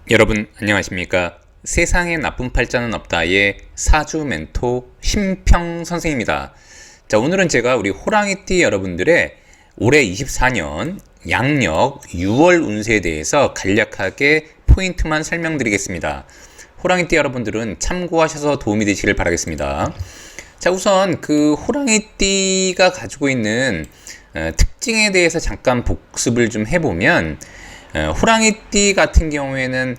여러분 안녕하십니까? 세상에 나쁜 팔자는 없다의 사주 멘토 심평 선생입니다. 자, 오늘은 제가 우리 호랑이띠 여러분들의 올해 24년 양력 6월 운세에 대해서 간략하게 포인트만 설명드리겠습니다. 호랑이띠 여러분들은 참고하셔서 도움이 되시길 바라겠습니다. 자, 우선 그 호랑이띠가 가지고 있는 특징에 대해서 잠깐 복습을 좀 해보면, 호랑이띠 같은 경우에는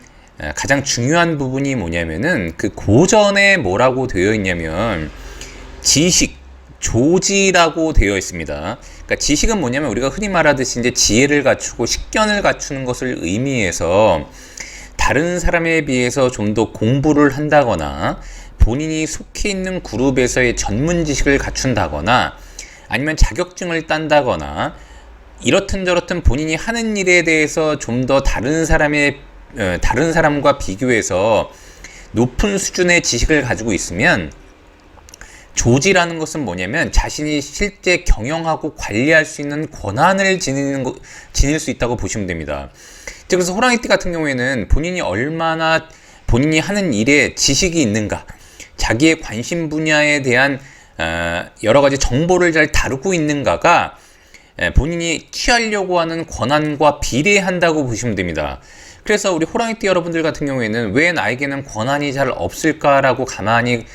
가장 중요한 부분이 뭐냐면은 그 고전에 뭐라고 되어 있냐면 지식, 조지라고 되어 있습니다. 그러니까 지식은 뭐냐면 우리가 흔히 말하듯이 이제 지혜를 갖추고 식견을 갖추는 것을 의미해서 다른 사람에 비해서 좀 더 공부를 한다거나 본인이 속해 있는 그룹에서의 전문 지식을 갖춘다거나 아니면 자격증을 딴다거나 이렇든 저렇든 본인이 하는 일에 대해서 좀 더 다른 사람과 비교해서 높은 수준의 지식을 가지고 있으면, 조지라는 것은 뭐냐면 자신이 실제 경영하고 관리할 수 있는 권한을 지닐 수 있다고 보시면 됩니다. 그래서 호랑이띠 같은 경우에는 본인이 얼마나 본인이 하는 일에 지식이 있는가, 자기의 관심 분야에 대한 여러 가지 정보를 잘 다루고 있는가가 본인이 취하려고 하는 권한과 비례한다고 보시면 됩니다. 그래서 우리 호랑이띠 여러분들 같은 경우에는 왜 나에게는 권한이 잘 없을까라고 가만히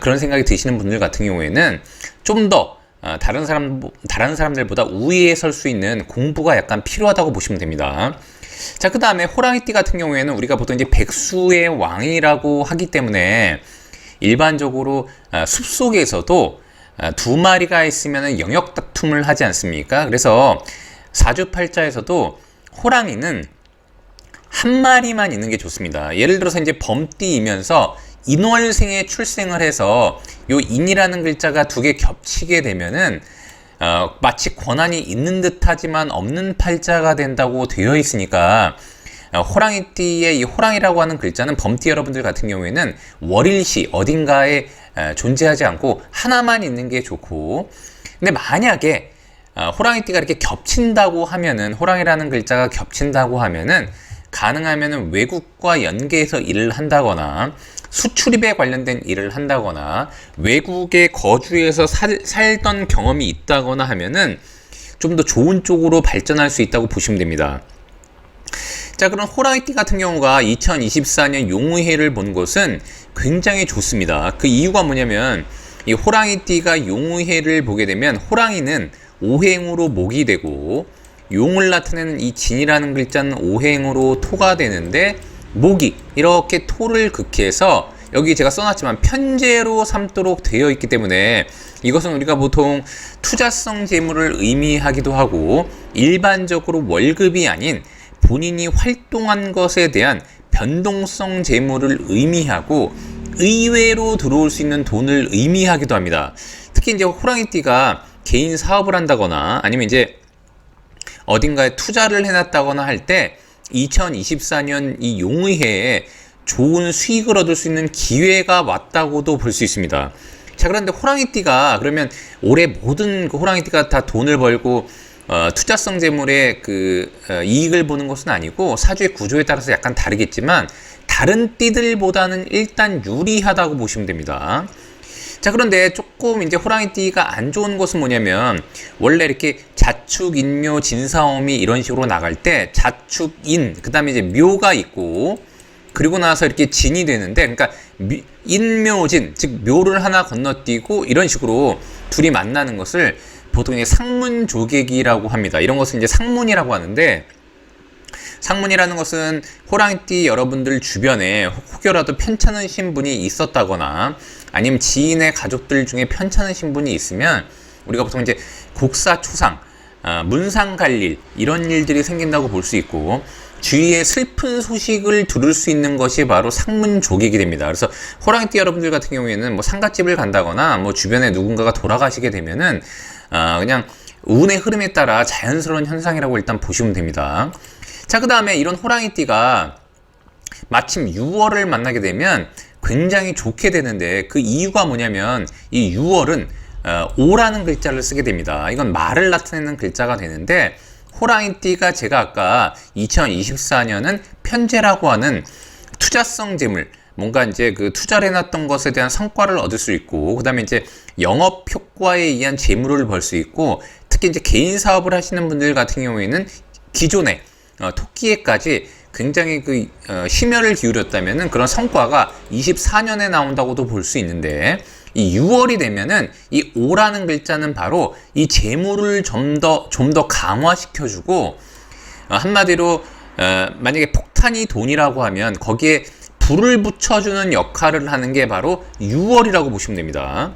그런 생각이 드시는 분들 같은 경우에는 좀 더 다른 사람들보다 우위에 설 수 있는 공부가 약간 필요하다고 보시면 됩니다. 자, 그 다음에 호랑이띠 같은 경우에는 우리가 보통 이제 백수의 왕이라고 하기 때문에 일반적으로 숲속에서도 두 마리가 있으면 영역 다툼을 하지 않습니까? 그래서 사주팔자에서도 호랑이는 한 마리만 있는 게 좋습니다. 예를 들어서 이제 범띠이면서 인월생에 출생을 해서 요 인이라는 글자가 두 개 겹치게 되면은 마치 권한이 있는 듯하지만 없는 팔자가 된다고 되어 있으니까, 호랑이띠의 이 호랑이라고 하는 글자는 범띠 여러분들 같은 경우에는 월일시 어딘가에 존재하지 않고 하나만 있는 게 좋고, 근데 만약에 호랑이띠가 이렇게 겹친다고 하면은, 호랑이라는 글자가 겹친다고 하면은 가능하면은 외국과 연계해서 일을 한다거나 수출입에 관련된 일을 한다거나 외국에 거주해서 살던 경험이 있다거나 하면은 좀 더 좋은 쪽으로 발전할 수 있다고 보시면 됩니다. 자, 그럼 호랑이띠 같은 경우가 2024년 용의해를 본 것은 굉장히 좋습니다. 그 이유가 뭐냐면, 이 호랑이띠가 용의해를 보게 되면 호랑이는 오행으로 목이 되고 용을 나타내는 이 진이라는 글자는 오행으로 토가 되는데, 목이 이렇게 토를 극해서 여기 제가 써놨지만 편재로 삼도록 되어 있기 때문에 이것은 우리가 보통 투자성 재물을 의미하기도 하고, 일반적으로 월급이 아닌 본인이 활동한 것에 대한 변동성 재물을 의미하고 의외로 들어올 수 있는 돈을 의미하기도 합니다. 특히 이제 호랑이띠가 개인 사업을 한다거나 아니면 이제 어딘가에 투자를 해놨다거나 할 때 2024년 이 용의해에 좋은 수익을 얻을 수 있는 기회가 왔다고도 볼 수 있습니다. 자, 그런데 호랑이띠가 그러면 올해 모든 그 호랑이띠가 다 돈을 벌고 투자성 재물의 이익을 보는 것은 아니고, 사주의 구조에 따라서 약간 다르겠지만 다른 띠들보다는 일단 유리하다고 보시면 됩니다. 자, 그런데 조금 이제 호랑이띠가 안 좋은 것은 뭐냐면, 원래 이렇게 자축, 인묘, 진사오미 이런 식으로 나갈 때 자축, 인, 그 다음에 이제 묘가 있고, 그리고 나서 이렇게 진이 되는데, 그러니까 인묘진, 즉 묘를 하나 건너뛰고 이런 식으로 둘이 만나는 것을 보통 이제 상문조객이라고 합니다. 이런 것을 이제 상문이라고 하는데, 상문이라는 것은 호랑이띠 여러분들 주변에 혹여라도 편찮은 신분이 있었다거나 아니면 지인의 가족들 중에 편찮은 신분이 있으면 우리가 보통 이제 국사초상, 문상갈일 이런 일들이 생긴다고 볼 수 있고, 주위에 슬픈 소식을 들을 수 있는 것이 바로 상문조객이 됩니다. 그래서 호랑이띠 여러분들 같은 경우에는 뭐 상갓집을 간다거나 뭐 주변에 누군가가 돌아가시게 되면은 그냥 운의 흐름에 따라 자연스러운 현상이라고 일단 보시면 됩니다. 자, 그 다음에 이런 호랑이띠가 마침 6월을 만나게 되면 굉장히 좋게 되는데, 그 이유가 뭐냐면 이 6월은 오라는 글자를 쓰게 됩니다. 이건 말을 나타내는 글자가 되는데, 호랑이띠가 제가 아까 2024년은 편재라고 하는 투자성 재물, 뭔가 이제 그 투자를 해놨던 것에 대한 성과를 얻을 수 있고, 그 다음에 이제 영업 효과에 의한 재물을 벌 수 있고, 특히 이제 개인 사업을 하시는 분들 같은 경우에는 기존에 토끼에까지 굉장히 심혈을 기울였다면은 그런 성과가 24년에 나온다고도 볼 수 있는데, 이 6월이 되면은 이 5라는 글자는 바로 이 재물을 좀 더 강화시켜주고, 한마디로 만약에 폭탄이 돈이라고 하면 거기에 불을 붙여주는 역할을 하는 게 바로 6월이라고 보시면 됩니다.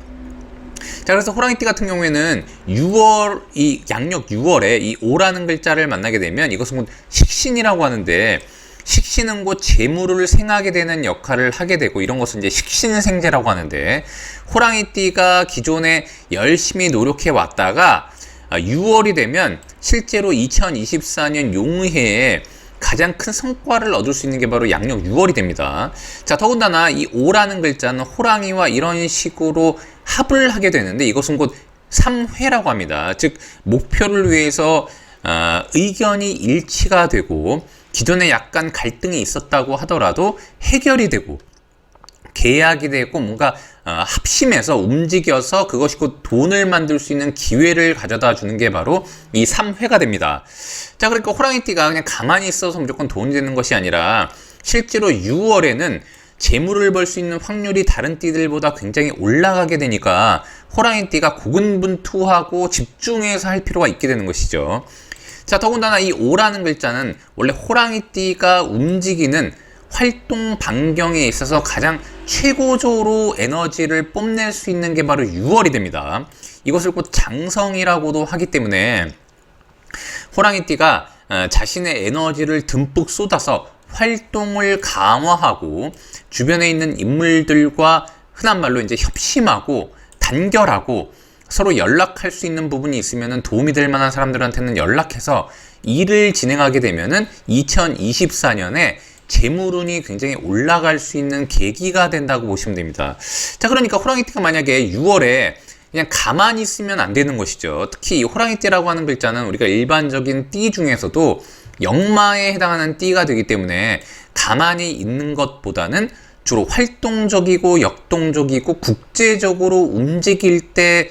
자, 그래서 호랑이띠 같은 경우에는 6월, 이 양력 6월에 이 5라는 글자를 만나게 되면 이것은 식신이라고 하는데, 식신은 곧 재물을 생하게 되는 역할을 하게 되고, 이런 것은 이제 식신생재라고 하는데, 호랑이띠가 기존에 열심히 노력해 왔다가 6월이 되면 실제로 2024년 용해에 가장 큰 성과를 얻을 수 있는 게 바로 양력 6월이 됩니다. 자, 더군다나 이 5라는 글자는 호랑이와 이런 식으로 합을 하게 되는데, 이것은 곧 3회라고 합니다. 즉 목표를 위해서 의견이 일치가 되고, 기존에 약간 갈등이 있었다고 하더라도 해결이 되고, 계약이 되고, 뭔가 합심해서 움직여서 그것이 곧 돈을 만들 수 있는 기회를 가져다 주는 게 바로 이 3회가 됩니다. 자, 그러니까 호랑이띠가 그냥 가만히 있어서 무조건 돈이 되는 것이 아니라, 실제로 6월에는 재물을 벌 수 있는 확률이 다른 띠들보다 굉장히 올라가게 되니까 호랑이띠가 고군분투하고 집중해서 할 필요가 있게 되는 것이죠. 자, 더군다나 이 5라는 글자는 원래 호랑이띠가 움직이는 활동 반경에 있어서 가장 최고조로 에너지를 뽐낼 수 있는 게 바로 6월이 됩니다. 이것을 곧 장성이라고도 하기 때문에 호랑이띠가 자신의 에너지를 듬뿍 쏟아서 활동을 강화하고, 주변에 있는 인물들과 흔한 말로 이제 협심하고 단결하고, 서로 연락할 수 있는 부분이 있으면 도움이 될 만한 사람들한테는 연락해서 일을 진행하게 되면은 2024년에 재물운이 굉장히 올라갈 수 있는 계기가 된다고 보시면 됩니다. 자, 그러니까 호랑이띠가 만약에 6월에 그냥 가만히 있으면 안 되는 것이죠. 특히 이 호랑이띠라고 하는 글자는 우리가 일반적인 띠 중에서도 역마에 해당하는 띠가 되기 때문에 가만히 있는 것보다는 주로 활동적이고 역동적이고 국제적으로 움직일 때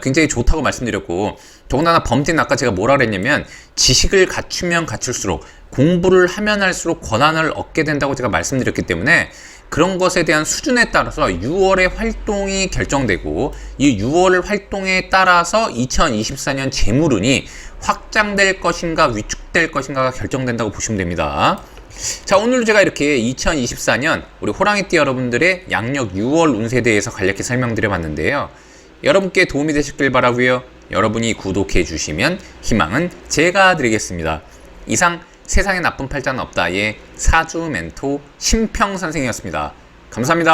굉장히 좋다고 말씀드렸고, 더군다나 범띠는 아까 제가 뭐라 그랬냐면 지식을 갖추면 갖출수록, 공부를 하면 할수록 권한을 얻게 된다고 제가 말씀드렸기 때문에, 그런 것에 대한 수준에 따라서 6월의 활동이 결정되고, 이 6월 활동에 따라서 2024년 재물운이 확장될 것인가 위축될 것인가가 결정된다고 보시면 됩니다. 자, 오늘 제가 이렇게 2024년 우리 호랑이띠 여러분들의 양력 6월 운세에 대해서 간략히 설명드려 봤는데요. 여러분께 도움이 되셨길 바라고요. 여러분이 구독해 주시면 희망은 제가 드리겠습니다. 이상 세상에 나쁜 팔자는 없다의 사주 멘토 심평 선생이었습니다. 감사합니다.